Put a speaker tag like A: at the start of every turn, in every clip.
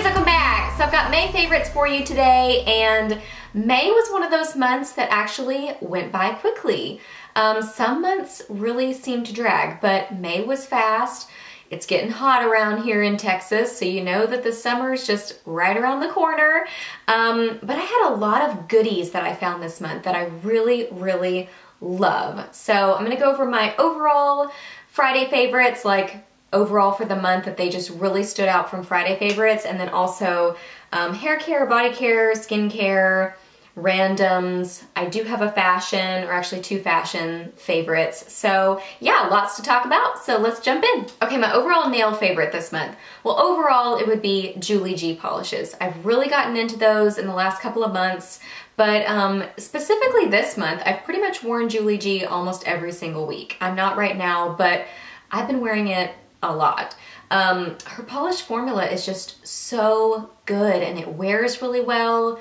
A: welcome back. So I've got May favorites for you today, and May was one of those months that actually went by quickly. Some months really seem to drag, but May was fast. It's getting hot around here in Texas, so you know that the summer is just right around the corner. But I had a lot of goodies that I found this month that I really love. So I'm gonna go over my overall Friday favorites, like overall for the month that they just really stood out from Friday favorites, and then also hair care, body care, skincare, randoms. I do have a fashion, or actually two fashion favorites. So yeah, lots to talk about. So let's jump in. Okay, my overall nail favorite this month. Well, overall it would be Julie G polishes. I've really gotten into those in the last couple of months, but specifically this month, I've pretty much worn Julie G almost every single week. I'm not right now, but I've been wearing it a lot. Her polish formula is just so good and it wears really well.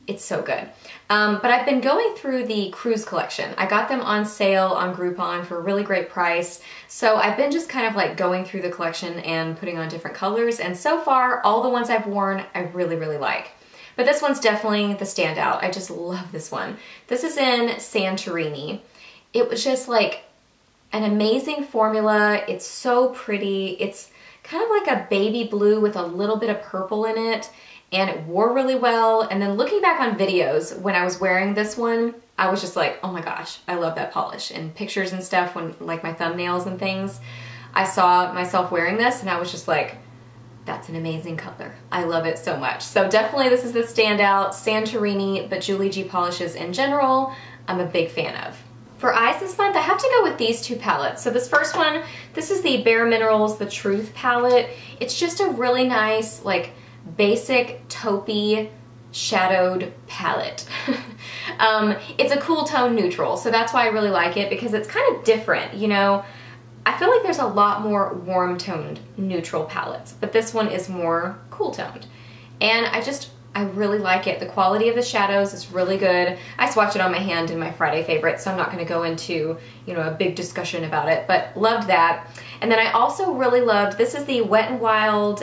A: It's so good. But I've been going through the Cruise collection. I got them on sale on Groupon for a really great price. So I've been just kind of like going through the collection and putting on different colors. And so far, all the ones I've worn, I really like. But this one's definitely the standout. I just love this one. This is in Santorini. It was just like an amazing formula. It's so pretty. It's kind of like a baby blue with a little bit of purple in it, and it wore really well. And then looking back on videos when I was wearing this one, I was just like, oh my gosh, I love that polish. And pictures and stuff, when like my thumbnails and things, I saw myself wearing this and I was just like, that's an amazing color. I love it so much. So definitely this is the standout, Santorini, but Julie G polishes in general, I'm a big fan of. For eyes this month, I have to go with these two palettes. So this first one, this is the Bare Minerals The Truth palette. It's just a really nice, like, basic taupey shadowed palette. It's a cool tone neutral, so that's why I really like it, because it's kind of different, you know. I feel like there's a lot more warm toned neutral palettes, but this one is more cool toned. And I really like it. The quality of the shadows is really good. I swatched it on my hand in my Friday favorite, so I'm not going to go into, you know, a big discussion about it, but loved that. And then I also really loved, this is the Wet n Wild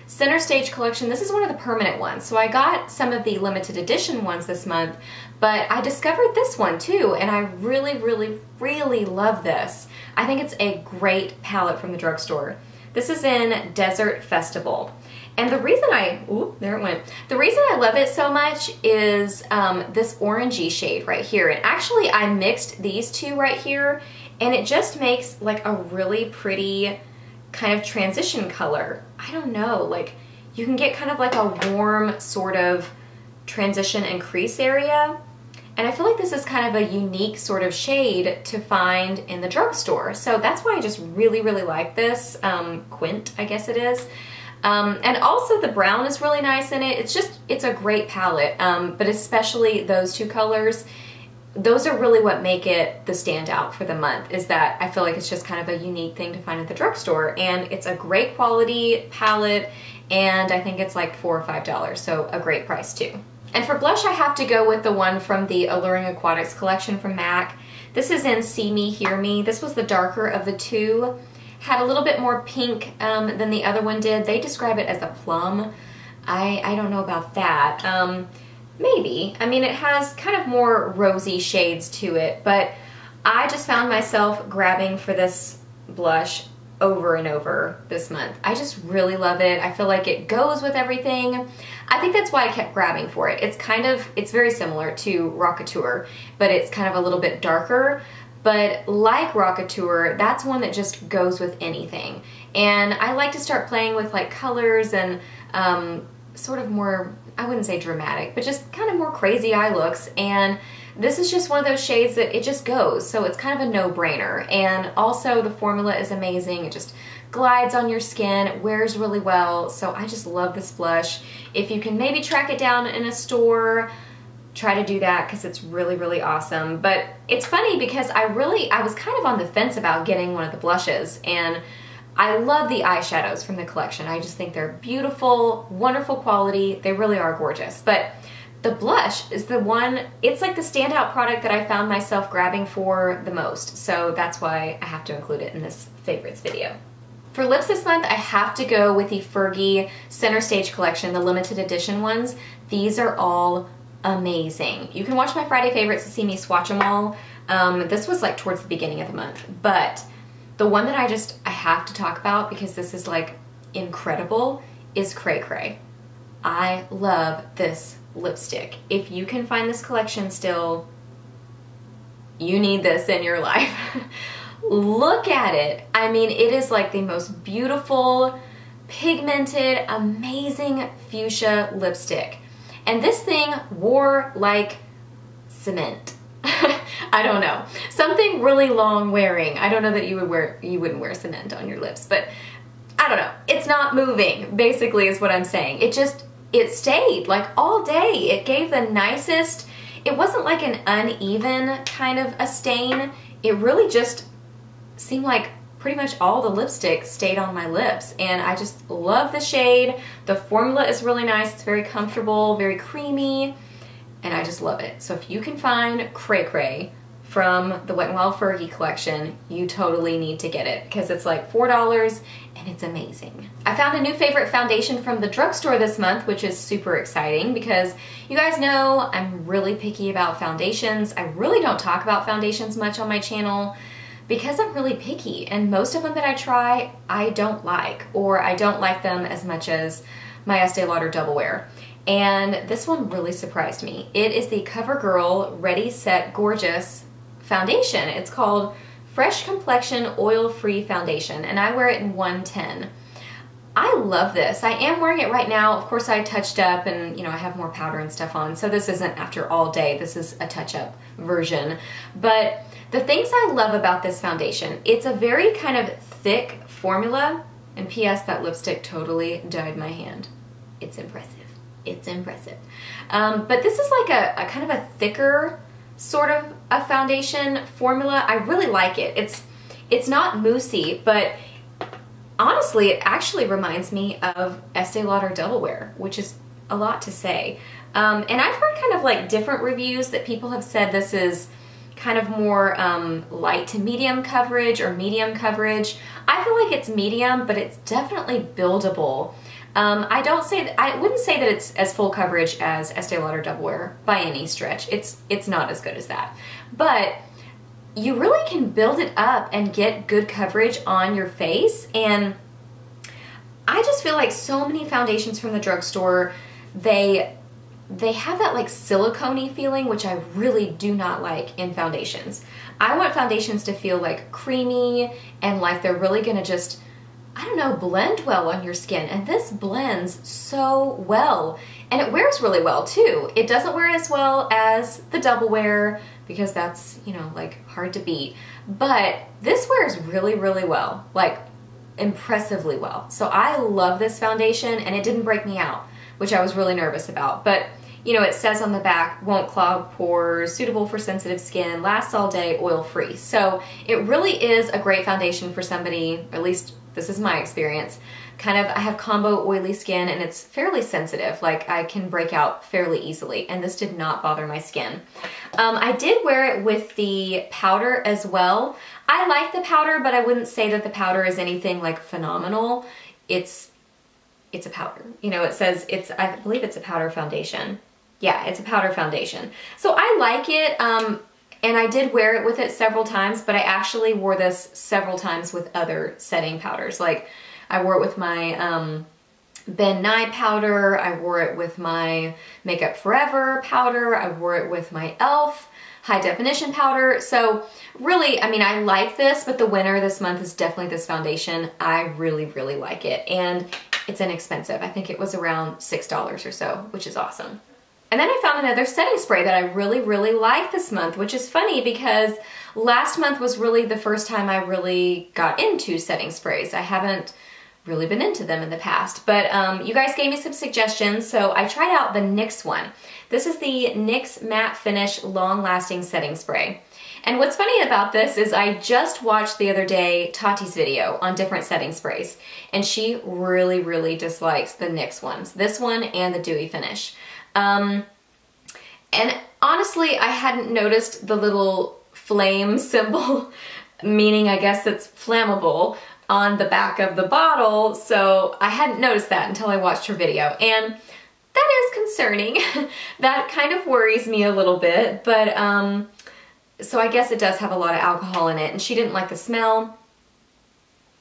A: Centerstage collection. This is one of the permanent ones. So I got some of the limited edition ones this month, but I discovered this one too, and I really love this. I think it's a great palette from the drugstore. This is in Desert Festival. And the reason the reason I love it so much is this orangey shade right here. And actually I mixed these two right here, and it just makes like a really pretty kind of transition color. I don't know, like you can get kind of like a warm sort of transition and crease area. And I feel like this is kind of a unique sort of shade to find in the drugstore. So that's why I just really like this, Quint, I guess it is. And also the brown is really nice in it. It's a great palette, but especially those two colors, those are really what make it the standout for the month, is that I feel like it's just kind of a unique thing to find at the drugstore, and it's a great quality palette, and I think it's like $4 or $5, so a great price too. And for blush, I have to go with the one from the Alluring Aquatics collection from MAC. This is in See Me, Hear Me. This was the darker of the two. Had a little bit more pink than the other one did. They describe it as a plum. I don't know about that. Maybe. I mean, it has kind of more rosy shades to it, but I just found myself grabbing for this blush over and over this month. I just really love it. I feel like it goes with everything. I think that's why I kept grabbing for it. It's very similar to Rockateur, but it's kind of a little bit darker. But like Rockateur, that's one that just goes with anything. And I like to start playing with like colors and sort of more, I wouldn't say dramatic, but just kind of more crazy eye looks. And this is just one of those shades that it just goes. So it's kind of a no-brainer. And also the formula is amazing. It just glides on your skin, it wears really well. So I just love this blush. If you can maybe track it down in a store, try to do that, because it's really awesome. But it's funny because I was kind of on the fence about getting one of the blushes, and I love the eyeshadows from the collection. I just think they're beautiful, wonderful quality. They really are gorgeous. But the blush is the one, it's like the standout product that I found myself grabbing for the most. So that's why I have to include it in this favorites video. For lips this month, I have to go with the Fergie Centerstage collection, the limited edition ones. These are all amazing. You can watch my Friday favorites to see me swatch them all. This was like towards the beginning of the month, but the one that I have to talk about because this is like incredible is Cray. I love this lipstick. If you can find this collection still, you need this in your life. Look at it. I mean, it is like the most beautiful, pigmented, amazing fuchsia lipstick. And this thing wore like cement. I don't know. Something really long wearing. I don't know that you wouldn't wear cement on your lips, but I don't know. It's not moving, basically is what I'm saying. It stayed like all day. It gave the nicest, it wasn't like an uneven kind of a stain. It really just seemed like pretty much all the lipstick stayed on my lips, and I just love the shade. The formula is really nice. It's very comfortable, very creamy, and I just love it. So if you can find Cray from the Wet n Wild Fergie collection, you totally need to get it because it's like $4 and it's amazing. I found a new favorite foundation from the drugstore this month, which is super exciting because you guys know I'm really picky about foundations. I really don't talk about foundations much on my channel because I'm really picky, and most of them that I try, I don't like, or I don't like them as much as my Estee Lauder Double Wear. And this one really surprised me. It is the CoverGirl Ready Set Gorgeous foundation. It's called Fresh Complexion Oil-Free Foundation, and I wear it in 110. I love this. I am wearing it right now. Of course, I touched up and, you know, I have more powder and stuff on, so this isn't after all day. This is a touch-up version. But the things I love about this foundation, it's a very kind of thick formula, and P.S. that lipstick totally dyed my hand. It's impressive. It's impressive. But this is like a kind of a thicker sort of a foundation formula. I really like it. It's not moussey, but honestly, it actually reminds me of Estee Lauder Double Wear, which is a lot to say. And I've heard kind of like different reviews that people have said this is kind of more light to medium coverage or medium coverage. I feel like it's medium, but it's definitely buildable. I wouldn't say that it's as full coverage as Estee Lauder Double Wear by any stretch. It's not as good as that. But you really can build it up and get good coverage on your face. And I just feel like so many foundations from the drugstore, they have that like silicone-y feeling, which I really do not like in foundations. I want foundations to feel like creamy and like they're really gonna just, I don't know, blend well on your skin. And this blends so well. And it wears really well too. It doesn't wear as well as the Double Wear because that's, you know, like hard to beat. But this wears really, really well, like impressively well. So I love this foundation, and it didn't break me out, which I was really nervous about. But you know, it says on the back, won't clog pores, suitable for sensitive skin, lasts all day, oil-free. So it really is a great foundation for somebody, at least this is my experience, kind of, I have combo oily skin and it's fairly sensitive, like I can break out fairly easily, and this did not bother my skin. I did wear it with the powder as well. I like the powder, but I wouldn't say that the powder is anything like phenomenal. It's a powder. You know, it says I believe it's a powder foundation. Yeah, it's a powder foundation. So I like it, and I did wear it with it several times, but I actually wore this several times with other setting powders. Like, I wore it with my Ben Nye powder, I wore it with my Makeup Forever powder, I wore it with my e.l.f. high definition powder. So really, I mean, I like this, but the winner this month is definitely this foundation. I really, really like it, and it's inexpensive. I think it was around $6 or so, which is awesome. And then I found another setting spray that I really, really like this month, which is funny because last month was really the first time I really got into setting sprays. I haven't really been into them in the past, but you guys gave me some suggestions, so I tried out the NYX one. This is the NYX Matte Finish Long Lasting Setting Spray. And what's funny about this is I just watched the other day Tati's video on different setting sprays, and she really, really dislikes the NYX ones. This one and the Dewy Finish. And honestly, I hadn't noticed the little flame symbol, meaning I guess it's flammable, on the back of the bottle, so I hadn't noticed that until I watched her video, and that is concerning. That kind of worries me a little bit, but so I guess it does have a lot of alcohol in it, and she didn't like the smell.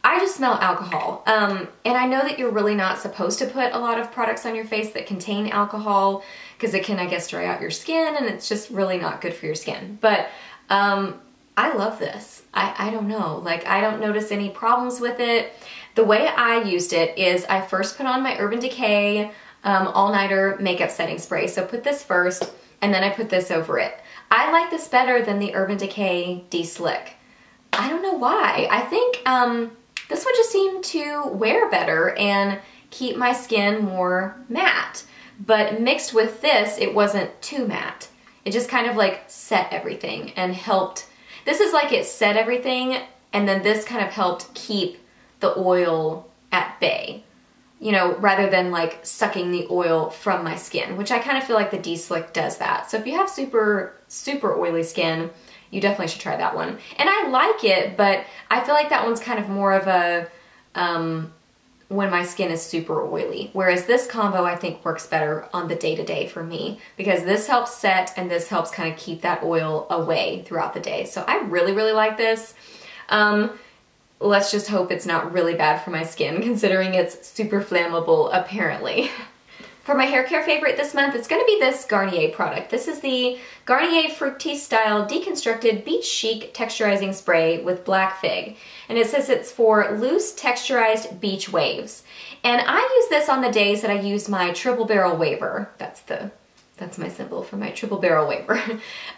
A: I just smell alcohol, and I know that you're really not supposed to put a lot of products on your face that contain alcohol, because it can, I guess, dry out your skin, and it's just really not good for your skin. But I love this. I don't know, like, I don't notice any problems with it. The way I used it is I first put on my Urban Decay all-nighter makeup setting spray. So put this first, and then I put this over it. I like this better than the Urban Decay De-Slick. I don't know why. I think this would just seem to wear better and keep my skin more matte. But mixed with this, it wasn't too matte. It just kind of like set everything and helped. This is like it set everything, and then this kind of helped keep the oil at bay, you know, rather than like sucking the oil from my skin, which I kind of feel like the De-Slick does that. So if you have super, super oily skin, you definitely should try that one. And I like it, but I feel like that one's kind of more of a, when my skin is super oily. Whereas this combo I think works better on the day-to-day for me, because this helps set and this helps kind of keep that oil away throughout the day. So I really, really like this. Let's just hope it's not really bad for my skin, considering it's super flammable apparently. For my hair care favorite this month, it's gonna be this Garnier product. This is the Garnier Fructis Style Deconstructed Beach Chic Texturizing Spray with Black Fig. And it says it's for loose texturized beach waves. And I use this on the days that I use my triple barrel waver. That's my symbol for my triple barrel waver.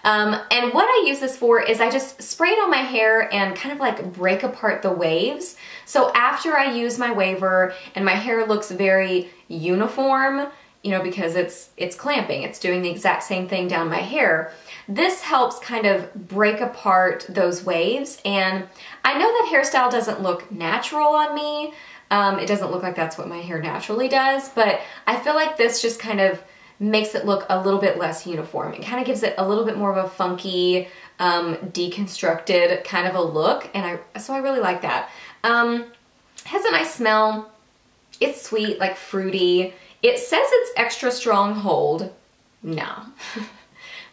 A: And what I use this for is I just spray it on my hair and kind of like break apart the waves. So after I use my waver and my hair looks very uniform, you know, because it's clamping, it's doing the exact same thing down my hair. This helps kind of break apart those waves, and I know that hairstyle doesn't look natural on me. It doesn't look like that's what my hair naturally does, but I feel like this just kind of makes it look a little bit less uniform. It kind of gives it a little bit more of a funky, deconstructed kind of a look, and so I really like that. Has a nice smell. It's sweet, like fruity. It says it's extra strong hold. No.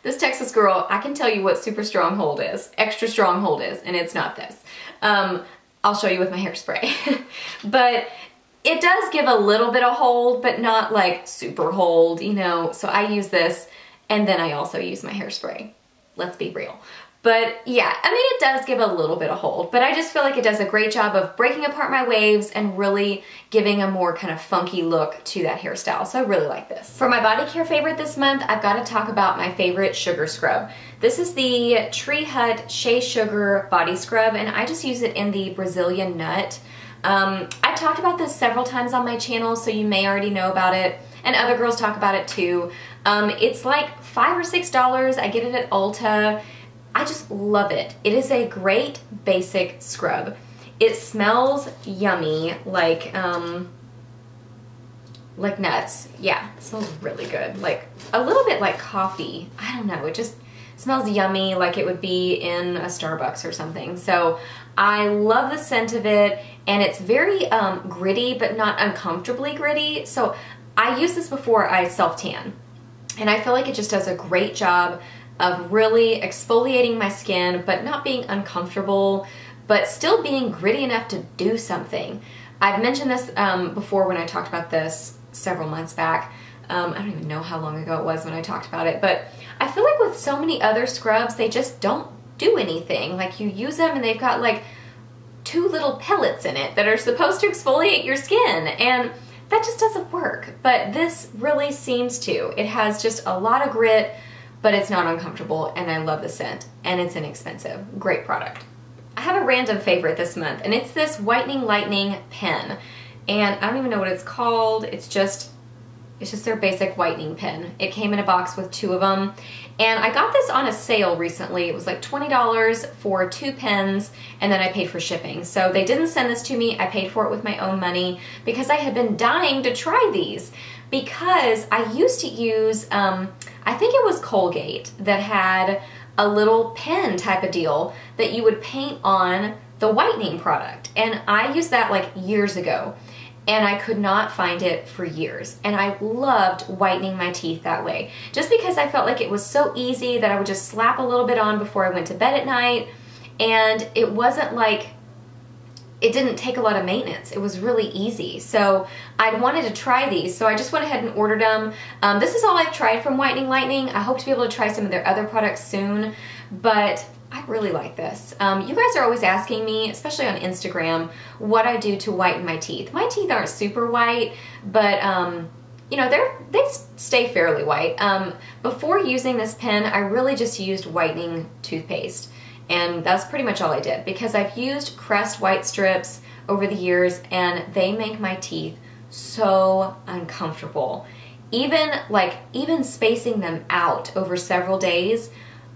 A: This Texas girl, I can tell you what super strong hold is, extra strong hold is, and it's not this. I'll show you with my hairspray. But it does give a little bit of hold, but not like super hold, you know. So I use this, and then I also use my hairspray. Let's be real. But yeah, I mean, it does give a little bit of hold, but I just feel like it does a great job of breaking apart my waves and really giving a more kind of funky look to that hairstyle. So I really like this. For my body care favorite this month, I've got to talk about my favorite sugar scrub. This is the Tree Hut Shea Sugar Body Scrub, and I just use it in the Brazilian Nut. I've talked about this several times on my channel, so you may already know about it, and other girls talk about it too. It's like $5 or $6. I get it at Ulta. I just love it. It is a great basic scrub. It smells yummy, like nuts. Yeah, it smells really good. Like a little bit like coffee. I don't know, it just smells yummy, like it would be in a Starbucks or something. So I love the scent of it, and it's very gritty, but not uncomfortably gritty. So I use this before I self-tan, and I feel like it just does a great job of really exfoliating my skin, but not being uncomfortable, but still being gritty enough to do something. I've mentioned this before when I talked about this several months back. I don't even know how long ago it was when I talked about it, but I feel like with so many other scrubs, they just don't do anything. Like, you use them and they've got like 2 little pellets in it that are supposed to exfoliate your skin, and that just doesn't work. But this really seems to. It has just a lot of grit, but it's not uncomfortable, and I love the scent, and it's inexpensive. Great product. I have a random favorite this month, and it's this Whitening Lightning pen, and I don't even know what it's called. It's just their basic whitening pen. It came in a box with 2 of them, and I got this on a sale recently. It was like $20 for 2 pens, and then I paid for shipping. So they didn't send this to me. I paid for it with my own money because I had been dying to try these, because I used to use, I think it was Colgate that had a little pen type of deal that you would paint on the whitening product. And I used that like years ago, and I could not find it for years. And I loved whitening my teeth that way, just because I felt like it was so easy that I would just slap a little bit on before I went to bed at night. And it wasn't like, it didn't take a lot of maintenance. It was really easy. So I wanted to try these, so I just went ahead and ordered them. This is all I've tried from Whitening Lightning. I hope to be able to try some of their other products soon, but I really like this. You guys are always asking me, especially on Instagram, what I do to whiten my teeth. My teeth aren't super white, but you know, they stay fairly white. Before using this pen, I really just used whitening toothpaste. And that's pretty much all I did, because I've used Crest white strips over the years and they make my teeth so uncomfortable. Even spacing them out over several days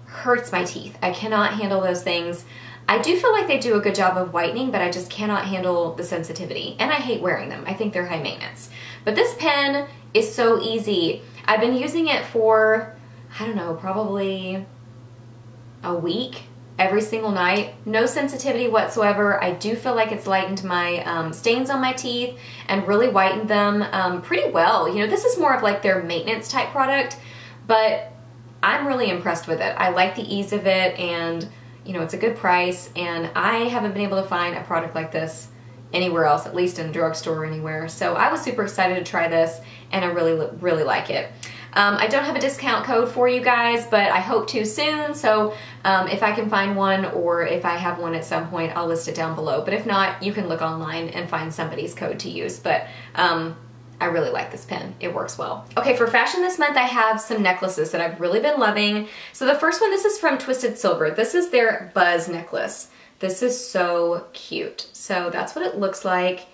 A: hurts my teeth. I cannot handle those things. I do feel like they do a good job of whitening, but I just cannot handle the sensitivity, and I hate wearing them. I think they're high maintenance. But this pen is so easy. I've been using it for, I don't know, probably a week. Every single night, no sensitivity whatsoever. I do feel like it's lightened my stains on my teeth and really whitened them pretty well. You know, this is more of like their maintenance type product, but I'm really impressed with it. I like the ease of it, and you know, it's a good price, and I haven't been able to find a product like this anywhere else, at least in a drugstore or anywhere. So I was super excited to try this, and I really like it. I don't have a discount code for you guys, but I hope to soon, so if I can find one, or if I have one at some point, I'll list it down below. But if not, you can look online and find somebody's code to use. But I really like this pen. It works well. Okay, for fashion this month, I have some necklaces that I've really been loving. So the first one, this is from Twisted Silver. This is their Buzz necklace. This is so cute. So that's what it looks like.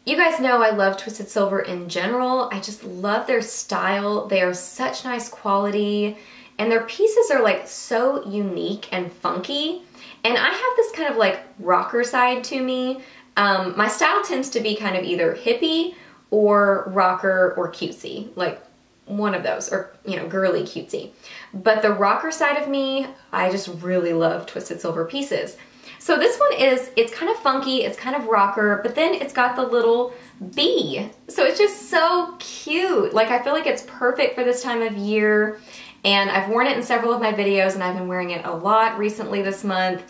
A: You guys know I love Twisted Silver in general. I just love their style. They are such nice quality, and their pieces are like so unique and funky. And I have this kind of like rocker side to me. My style tends to be kind of either hippie or rocker or cutesy, like one of those, or you know, girly cutesy. But the rocker side of me, I just really love Twisted Silver pieces. So this one it's kind of funky, it's kind of rocker, but then it's got the little bee. So it's just so cute. Like, I feel like it's perfect for this time of year, and I've worn it in several of my videos, and I've been wearing it a lot recently this month,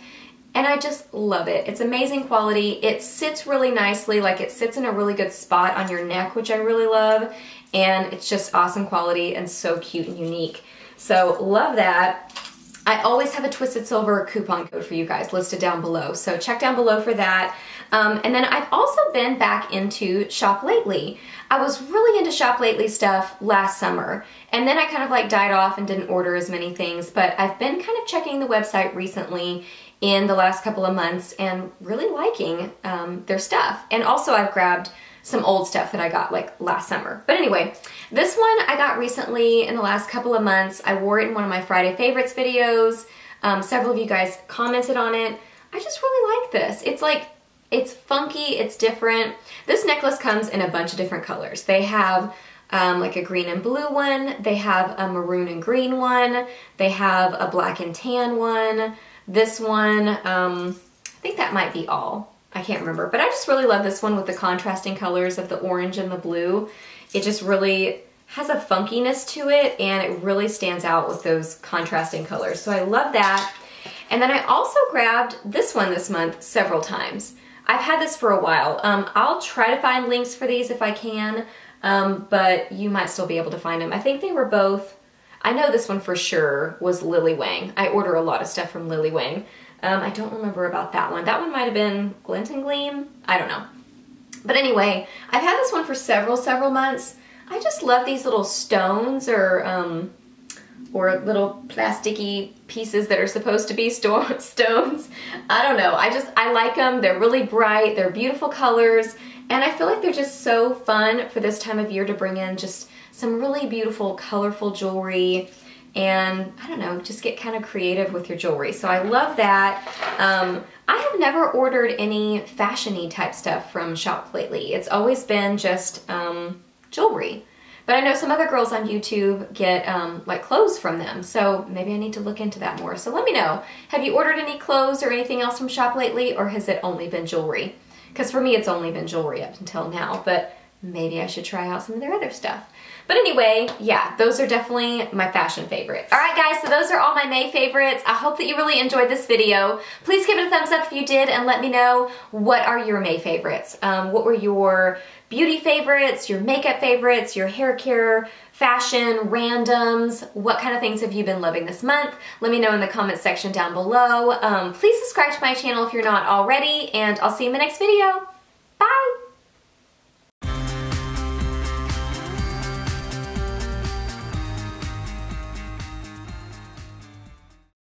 A: and I just love it. It's amazing quality. It sits really nicely, like it sits in a really good spot on your neck, which I really love, and it's just awesome quality and so cute and unique. So love that. I always have a Twisted Silver coupon code for you guys listed down below, so check down below for that. And then I've also been back into Shoplately. I was really into Shoplately stuff last summer, and then I kind of like died off and didn't order as many things, but I've been kind of checking the website recently in the last couple of months and really liking their stuff. And also I've grabbed some old stuff that I got like last summer. But anyway, this one I got recently in the last couple of months. I wore it in one of my Friday favorites videos. Several of you guys commented on it. I just really like this. It's like, it's funky, it's different. This necklace comes in a bunch of different colors. They have like a green and blue one. They have a maroon and green one. They have a black and tan one. This one, I think that might be all. I can't remember, but I just really love this one with the contrasting colors of the orange and the blue. It just really has a funkiness to it, and it really stands out with those contrasting colors. So I love that. And then I also grabbed this one this month several times. I've had this for a while. I'll try to find links for these if I can, but you might still be able to find them. I think they were both, I know this one for sure was Lily Wang. I order a lot of stuff from Lily Wang. I don't remember about that one. That one might have been Glint and Gleam. I don't know. But anyway, I've had this one for several months. I just love these little stones or little plasticky pieces that are supposed to be stones. I don't know. I like them. They're really bright. They're beautiful colors. And I feel like they're just so fun for this time of year to bring in just some really beautiful, colorful jewelry. And I don't know, just get kind of creative with your jewelry. So I love that. I have never ordered any fashion-y type stuff from Shoplately. It's always been just jewelry. But I know some other girls on YouTube get like clothes from them, so maybe I need to look into that more. So let me know, have you ordered any clothes or anything else from Shop lately, or has it only been jewelry? Because for me, it's only been jewelry up until now, but maybe I should try out some of their other stuff. But anyway, yeah, those are definitely my fashion favorites. All right, guys, so those are all my May favorites. I hope that you really enjoyed this video. Please give it a thumbs up if you did, and let me know, what are your May favorites? What were your beauty favorites, your makeup favorites, your hair care, fashion, randoms? What kind of things have you been loving this month? Let me know in the comments section down below. Please subscribe to my channel if you're not already, and I'll see you in my next video.